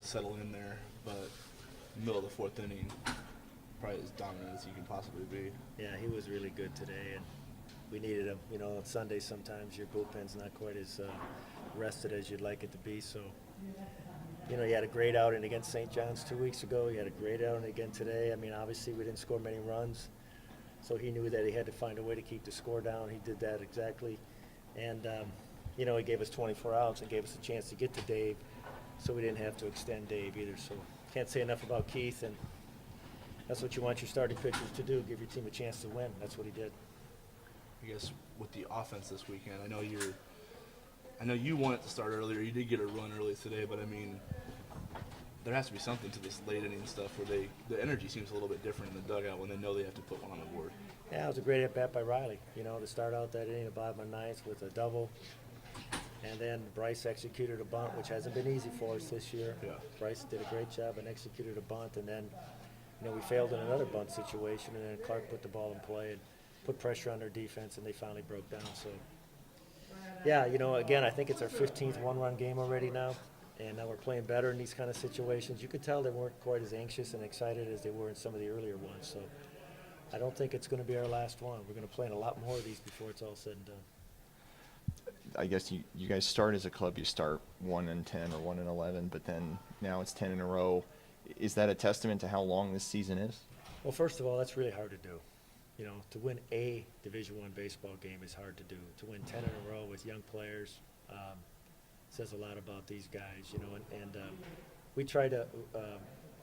settle in there, but middle of the fourth inning, probably as dominant as he can possibly be. Yeah, he was really good today, and we needed him. You know, on Sundays sometimes your bullpen's not quite as rested as you'd like it to be. So, you know, he had a great outing against St. John's 2 weeks ago. He had a great outing again today. I mean, obviously we didn't score many runs, so he knew that he had to find a way to keep the score down. He did that exactly. And, you know, he gave us 24 outs and gave us a chance to get to Dave, so we didn't have to extend Dave either. So can't say enough about Keith, and that's what you want your starting pitchers to do, give your team a chance to win. That's what he did. I guess with the offense this weekend, I know you wanted to start earlier. You did get a run early today, but I mean, there has to be something to this late inning stuff where the energy seems a little bit different in the dugout when they know they have to put one on the board. Yeah, it was a great at bat by Riley. You know, to start out that inning, the bottom of ninth with a double, and then Bryce executed a bunt, which hasn't been easy for us this year. Yeah. Bryce did a great job and executed a bunt, and then, you know, we failed in another bunt situation, and then Clark put the ball in play and put pressure on their defense, and they finally broke down. So, yeah, you know, again, I think it's our 15th one-run game already now, and now we're playing better in these kind of situations. You could tell they weren't quite as anxious and excited as they were in some of the earlier ones. So I don't think it's going to be our last one. We're going to play in a lot more of these before it's all said and done. I guess you guys start as a club, you start 1-10 or 1-11, but then now it's 10 in a row. Is that a testament to how long this season is? Well, first of all, that's really hard to do. You know, to win a Division I baseball game is hard to do. To win 10 in a row with young players says a lot about these guys, you know, and we try to,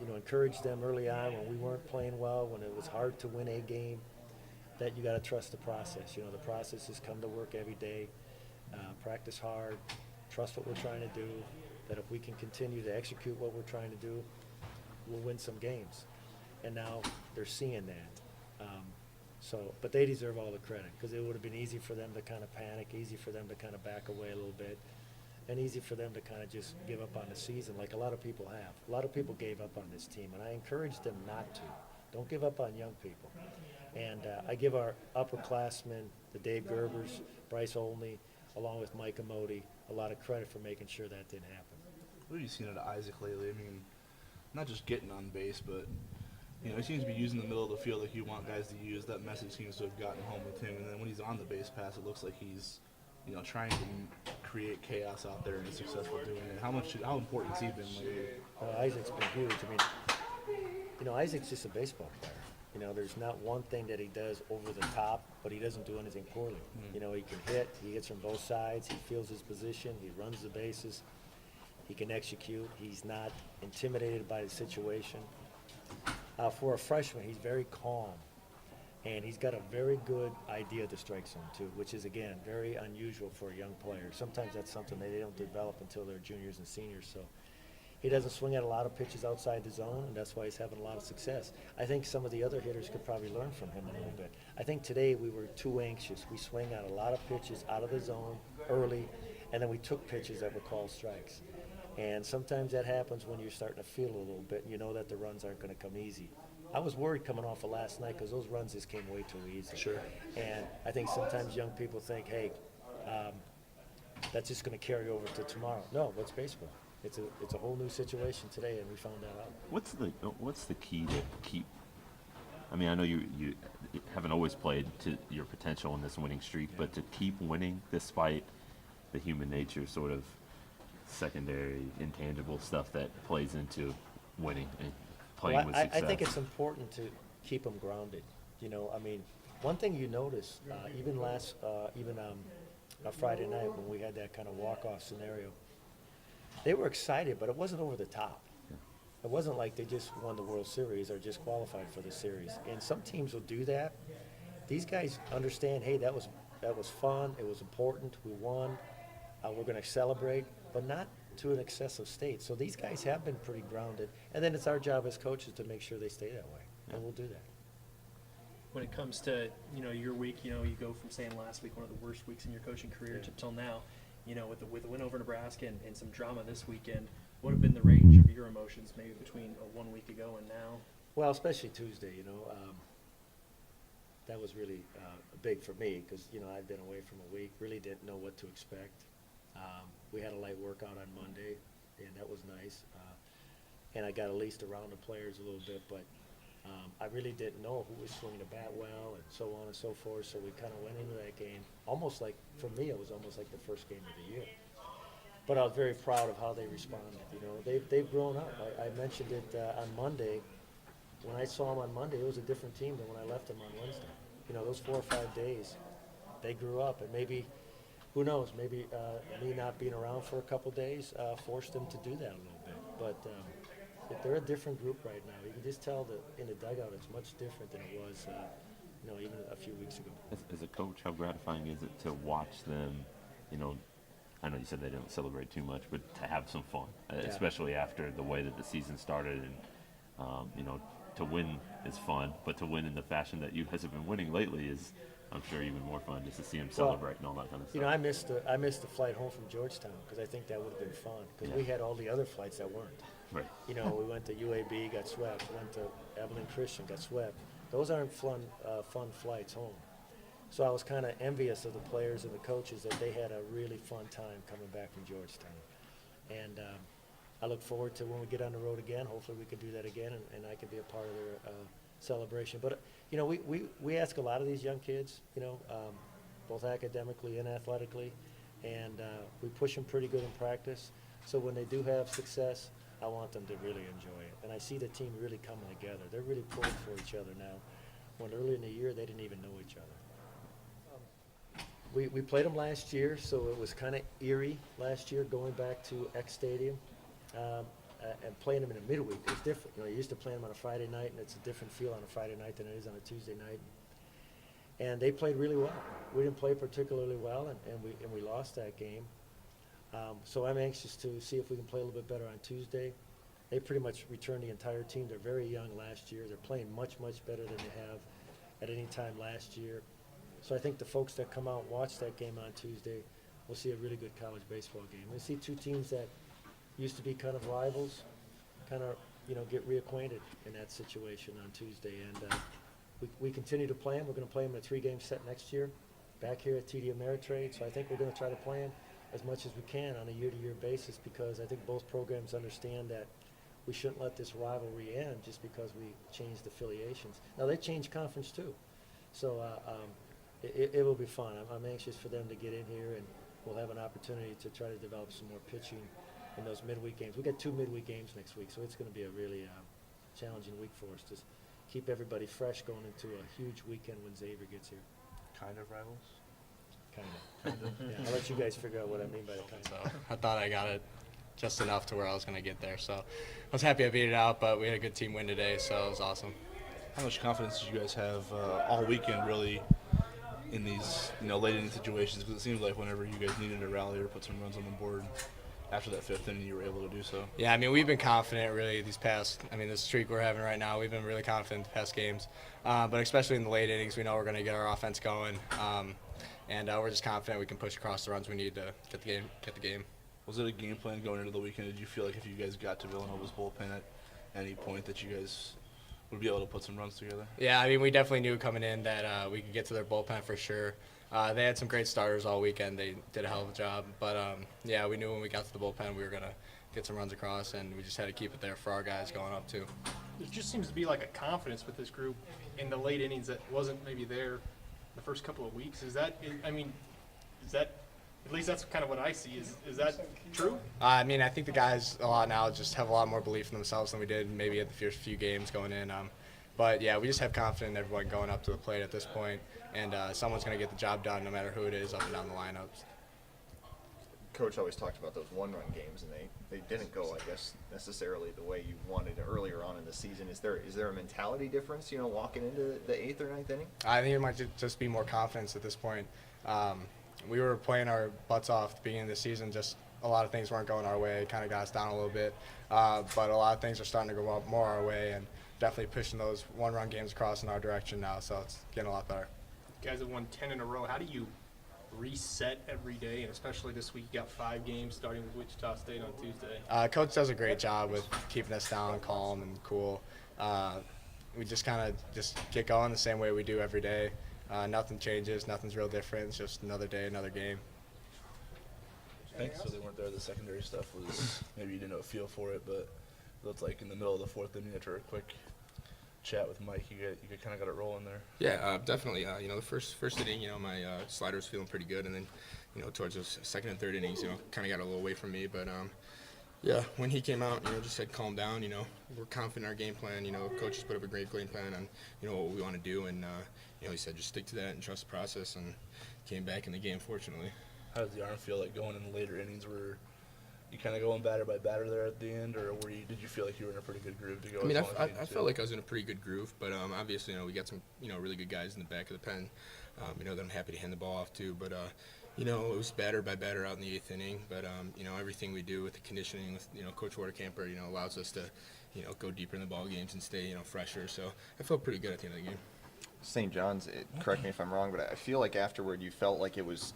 you know, encourage them early on when we weren't playing well, when it was hard to win a game, that you got to trust the process. You know, the process is come to work every day, practice hard, trust what we're trying to do, that if we can continue to execute what we're trying to do, we'll win some games. And now they're seeing that. But they deserve all the credit, because it would have been easy for them to kind of panic, easy for them to kind of back away a little bit, and easy for them to kind of just give up on the season like a lot of people have. A lot of people gave up on this team, and I encourage them not to. Don't give up on young people. And I give our upperclassmen, the Dave Gerbers, Bryce Olney, along with Mike Amodi, a lot of credit for making sure that didn't happen. What have you seen out of Isaac lately? I mean, not just getting on base, but you know, he seems to be using the middle of the field like you want guys to use. That message seems to have gotten home with him. And then when he's on the base pass, it looks like he's, you know, trying to create chaos out there and is successful doing it. How important has he been lately? Isaac's been huge. I mean, you know, Isaac's just a baseball player. You know, there's not one thing that he does over the top, but he doesn't do anything poorly. You know, he can hit. He hits from both sides. He feels his position. He runs the bases. He can execute. He's not intimidated by the situation. For a freshman, he's very calm, and he's got a very good idea of the strike zone too, which is, again, very unusual for a young player. Sometimes that's something they don't develop until they're juniors and seniors. So he doesn't swing at a lot of pitches outside the zone, and that's why he's having a lot of success. I think some of the other hitters could probably learn from him a little bit. I think today we were too anxious. We swing at a lot of pitches out of the zone early, and then we took pitches that were called strikes. And sometimes that happens when you're starting to feel a little bit, and you know that the runs aren't going to come easy. I was worried coming off of last night because those runs just came way too easy. Sure. And I think sometimes young people think, hey, that's just going to carry over to tomorrow. No, it's baseball. It's a whole new situation today, and we found that out. What's the key to keep? I mean, I know you haven't always played to your potential in this winning streak, but to keep winning despite the human nature sort of secondary, intangible stuff that plays into winning and playing with success. I think it's important to keep them grounded. You know, I mean, one thing you notice, even Friday night when we had that kind of walk-off scenario, they were excited, but it wasn't over the top. Yeah. It wasn't like they just won the World Series or just qualified for the series. And some teams will do that. These guys understand, hey, that was fun, it was important, we won, we're going to celebrate, but not to an excessive state. So these guys have been pretty grounded, and then it's our job as coaches to make sure they stay that way, and we'll do that. When it comes to, you know, your week, you know, you go from saying last week one of the worst weeks in your coaching career to till now, you know, with the win over Nebraska and some drama this weekend, what have been the range of your emotions maybe between 1 week ago and now? Well, especially Tuesday, you know, that was really big for me because, you know, I'd been away from a week, really didn't know what to expect. We had a light workout on Monday, and that was nice. and I got at least around the players a little bit, but I really didn't know who was swinging the bat well and so on and so forth, so we kind of went into that game almost like, for me, it was almost like the first game of the year. But I was very proud of how they responded. You know, they've grown up. I mentioned it on Monday. When I saw them on Monday, it was a different team than when I left them on Wednesday. You know, those 4 or 5 days, they grew up, and maybe, who knows, maybe me not being around for a couple days forced them to do that a little bit. But they're a different group right now. You can just tell that in the dugout it's much different than it was, you know, even a few weeks ago. As a coach, how gratifying is it to watch them, you know, I know you said they didn't celebrate too much, but to have some fun, especially after the way that the season started, and you know, to win is fun, but to win in the fashion that you guys have been winning lately is, I'm sure, even more fun, just to see them celebrate and all that kind of stuff. You know, I missed the flight home from Georgetown because I think that would have been fun because we had all the other flights that weren't. Right. You know, we went to UAB, got swept. Went to Evelyn Christian, got swept. Those aren't fun flights home. So I was kind of envious of the players and the coaches that they had a really fun time coming back from Georgetown. And I look forward to when we get on the road again. Hopefully we can do that again, and I can be a part of their celebration. But, you know, we ask a lot of these young kids, you know, both academically and athletically, and we push them pretty good in practice. So when they do have success, I want them to really enjoy it. And I see the team really coming together. They're really pulling for each other now, when early in the year they didn't even know each other. We played them last year, so it was kind of eerie last year going back to X Stadium and playing them in a midweek. It was different. You know, you used to play them on a Friday night, and it's a different feel on a Friday night than it is on a Tuesday night. And they played really well. We didn't play particularly well, and we lost that game. So I'm anxious to see if we can play a little bit better on Tuesday. They pretty much returned the entire team. They're very young last year. They're playing much, much better than they have at any time last year. So I think the folks that come out and watch that game on Tuesday will see a really good college baseball game. We'll see two teams that used to be kind of rivals, kind of, you know, get reacquainted in that situation on Tuesday. And we continue to play them. We're going to play them in a 3-game set next year back here at TD Ameritrade. So I think we're going to try to play them as much as we can on a year-to-year basis, because I think both programs understand that we shouldn't let this rivalry end just because we changed affiliations. Now, they changed conference too. So it will be fun. I'm anxious for them to get in here, and we'll have an opportunity to try to develop some more pitching in those midweek games. We got 2 midweek games next week, so it's going to be a really challenging week for us to keep everybody fresh going into a huge weekend when Xavier gets here. Kind of rivals. Kind of. Yeah, I'll let you guys figure out what I mean by that kind of. So I thought I got it just enough to where I was going to get there. So I was happy I beat it out, but we had a good team win today, so it was awesome. How much confidence did you guys have all weekend, really, in these, you know, late inning situations? Because it seems like whenever you guys needed to rally or put some runs on the board, after that 5th inning, you were able to do so. Yeah, I mean, we've been confident really these past, this streak we're having right now, we've been really confident the past games. But especially in the late innings, we know we're going to get our offense going. And we're just confident we can push across the runs we need to get the game. Was it a game plan going into the weekend? Did you feel like if you guys got to Villanova's bullpen at any point that you guys would be able to put some runs together? Yeah, I mean, we definitely knew coming in that we could get to their bullpen for sure. They had some great starters all weekend. They did a hell of a job. But, yeah, we knew when we got to the bullpen we were going to get some runs across, and we just had to keep it there for our guys going up, too. There just seems to be like a confidence with this group in the late innings that wasn't maybe there the first couple of weeks. Is that, at least that's kind of what I see. Is that true? I mean, I think the guys a lot now just have a lot more belief in themselves than we did maybe at the first few games going in. But, yeah, we just have confidence in everyone going up to the plate at this point, and someone's going to get the job done no matter who it is up and down the lineups. Coach always talked about those one-run games, and they didn't go, I guess, necessarily the way you wanted earlier on in the season. Is there a mentality difference, you know, walking into the 8th or 9th inning? I think it might just be more confidence at this point. We were playing our butts off at the beginning of the season. Just a lot of things weren't going our way. It kind of got us down a little bit. But a lot of things are starting to go more our way, and definitely pushing those one-run games across in our direction now. So it's getting a lot better. You guys have won 10 in a row. How do you reset every day, and especially this week you got 5 games starting with Wichita State on Tuesday? Coach does a great job with keeping us down, calm, and cool. We just kind of just get going the same way we do every day. Nothing changes, nothing's real different. It's just another day, another game. Thanks. So they weren't there. The secondary stuff was maybe you didn't have a feel for it, but That's like in the middle of the fourth inning after a quick chat with Mike. You kind of got it rolling there. Yeah, definitely. The first inning, my slider was feeling pretty good, and then, towards the second and third innings, kind of got a little away from me. But yeah, when he came out, just said calm down. We're confident in our game plan. Coach has put up a great game plan on, what we want to do, and he said just stick to that and trust the process. And came back in the game, fortunately. How does the arm feel like going in the later innings? Were you kind of going batter by batter there at the end, or did you feel like you were in a pretty good groove to go? I mean, I felt like I was in a pretty good groove, but obviously, we got some, really good guys in the back of the pen, that I'm happy to hand the ball off to. But, it was batter by batter out in the eighth inning. But, everything we do with the conditioning with, Coach Watercamper, allows us to, go deeper in the ball games and stay, fresher. So I felt pretty good at the end of the game. St. John's, correct me if I'm wrong, but I feel like afterward you felt like it was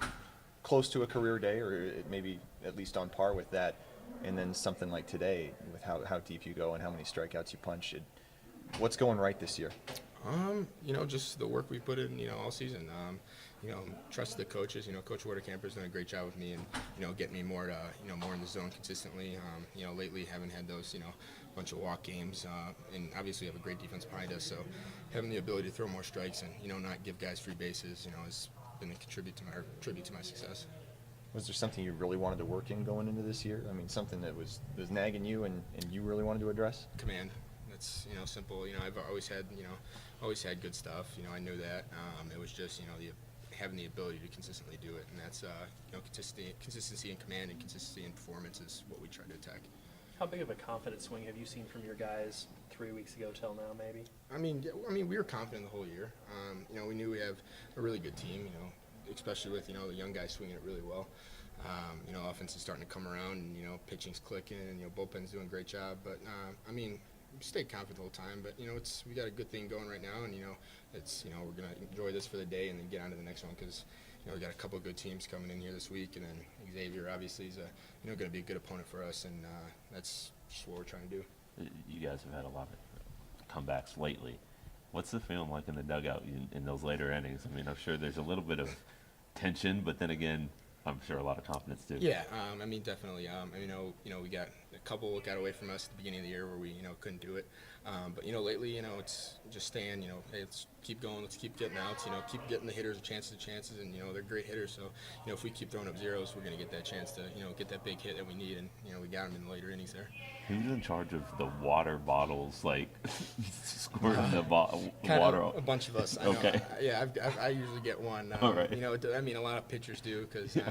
close to a career day, or it maybe at least on par with that. And then something like today, with how deep you go and how many strikeouts you punch. What's going right this year? Just the work we put in, all season. Trust the coaches. Coach Watercamper's done a great job with me, and getting me more, more in the zone consistently. Lately haven't had those, bunch of walk games, and obviously have a great defense behind us. So having the ability to throw more strikes and not give guys free bases, has been a tribute to my success. Was there something you really wanted to work in going into this year? I mean, something that was nagging you and you really wanted to address? Command. That's simple. I've always had good stuff. I knew that. It was just having the ability to consistently do it, and that's consistency in command and consistency in performance is what we try to attack. How big of a confidence swing have you seen from your guys 3 weeks ago till now, maybe? I mean, we were confident the whole year. We knew we have a really good team. Especially with the young guys swinging it really well. Offense is starting to come around, and pitching's clicking, and bullpen's doing a great job. But we stayed confident the whole time. But we got a good thing going right now, and we're gonna enjoy this for the day and then get on to the next one because we got a couple of good teams coming in here this week, and then Xavier obviously is going to be a good opponent for us, and that's just what we're trying to do. You guys have had a lot of comebacks lately. What's the feeling like in the dugout in those later innings? I mean, I'm sure there's a little bit of tension, but then again, I'm sure a lot of confidence too. Yeah, definitely. We got a couple got away from us at the beginning of the year where we, couldn't do it. But lately, it's just staying. Hey, let's keep going. Let's keep getting outs. Keep getting the hitters chances, and they're great hitters. So, if we keep throwing up zeros, we're gonna get that chance to, get that big hit that we need, and we got them in the later innings there. Who's in charge of the water bottles, like squirting the Kind water? of a bunch of us. I Okay. I usually get one. All right. A lot of pitchers do because the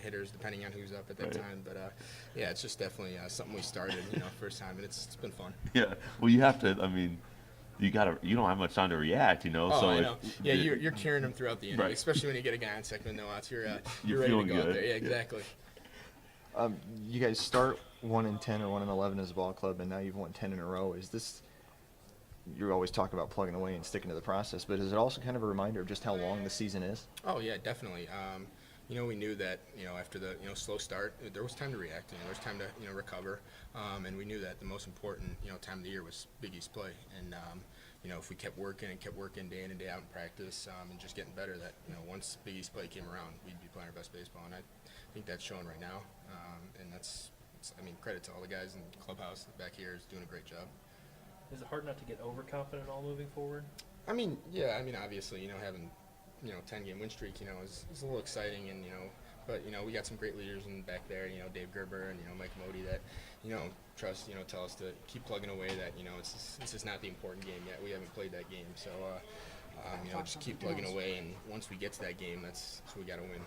hitters, depending on who's up at that Right. time. But it's just definitely something we started, first time, and it's been fun. Yeah. Well, you have to. I mean, you don't have much time to react, Oh, So I if- know. Yeah, you're carrying them throughout the inning, Right. especially when you get a guy on second with no outs. You're You're ready to feeling go out good. there. Yeah, Yeah. exactly. You guys start 1-10 or 1-11 as a ball club, and now you've won 10 in a row. Is this? You always talk about plugging away and sticking to the process, but is it also kind of a reminder of just how long the season is? Oh yeah, definitely. We knew that after the slow start, there was time to react. There was time to recover, and we knew that the most important time of the year was Big East play. And if we kept working day in and day out in practice, and just getting better, that once Big East play came around, we'd be playing our best baseball. And I think that's showing right now. And that's credit to all the guys in the clubhouse back here is doing a great job. Is it hard not to get overconfident at all moving forward? Obviously, having 10-game win streak, is a little exciting, and but we got some great leaders in back there, Dave Gerber and Mike Modi that trust, tell us to keep plugging away. That this is not the important game yet. We haven't played that game, so just keep plugging away, and once we get to that game, that's we got to win.